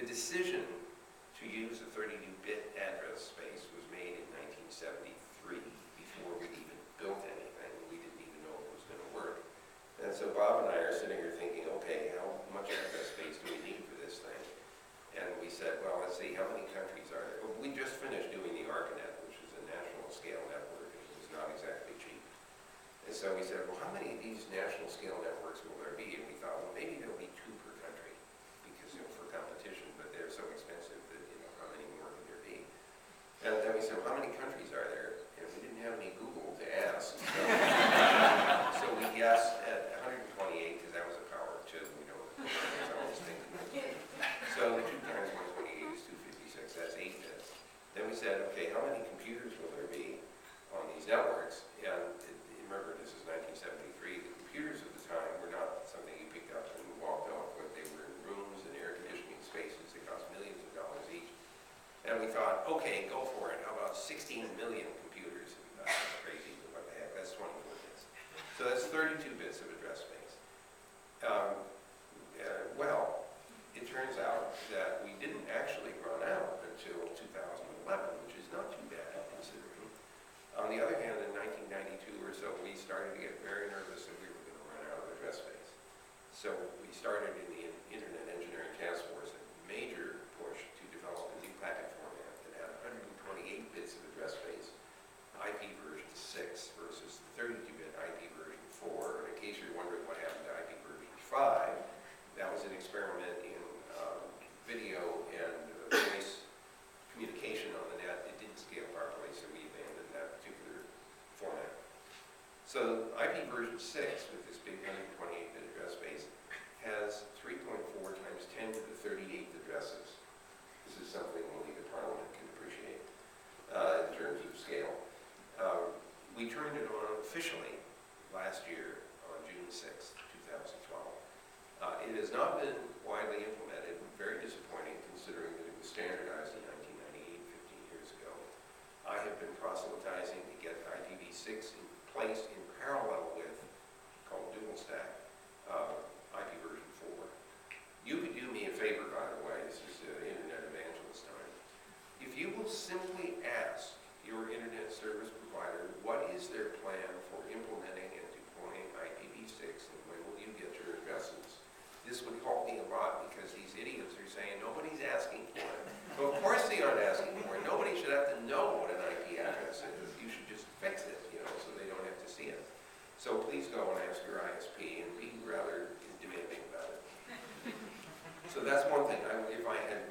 The decision to use a 32-bit address space was made in 1973, before we even built anything. We didn't even know it was going to work. And so Bob and I are sitting here thinking, okay, how much address space do we need for this thing? And we said, well, let's see, how many countries are there? Well, we just finished doing the ARPANET, which is a national scale network. It was not exactly cheap. And so we said, well, how many of these national scale networks will there be? And we thought, well, maybe there'll be 2 per country, because, for competition, but they're so expensive that, how many more can there be? And then we said, well, how many countries are there? And we didn't have any Google to ask. So we guessed at 128, because that was a power of 2. We know what I always thinking. So the 2 times 128 is 256. That's 8 bits. Then we said, okay, how many computers will there be on these networks? And remember, this is 1973. The computers at the time were not something you picked up and walked off with. They were in rooms and air conditioning spaces. They cost millions of dollars each. And we thought, okay, go for it. How about 16 million computers? And we thought, that's crazy, but what the heck? That's 24 bits. So that's 32 bits of address space. Well, it turns out that we didn't actually run out until 2011, which is not too bad considering. On the other hand, in 1992 or so, we started to get very nervous that we were going to run out of address space. So we started in the Internet Engineering Task Force a major push to develop a new packet format that had 128 bits of address space, IP version 6 versus the 32-bit IP version 4. And in case you're wondering what happened to IP version 5, that was an experiment in video and voice communication on the net. It didn't scale properly, so we abandoned that particular format. So IP version 6, with this big 128-bit address space, has 3.4 times 10 to the 38th addresses. This is something only the Parliament can appreciate in terms of scale. We turned it on officially last year on June 6th, 2012. It has not been widely implemented, very disappointing considering that it was standardized in 1998, 15 years ago. I have been proselytizing to get IPv6 in place in parallel with, called dual stack, IP version 4. You could do me a favor, by the way, this is Internet Evangelist time. If you will simply ask your Internet service provider, what is their plan for implementing and deploying IPv6 and when will you get your addresses? This would help me a lot because these idiots are saying nobody's asking for it. So of course they aren't asking for it. Nobody should have to know what an IP address is. You should just fix it, so they don't have to see it. So please go and ask your ISP and be rather demanding about it. So that's one thing. If I had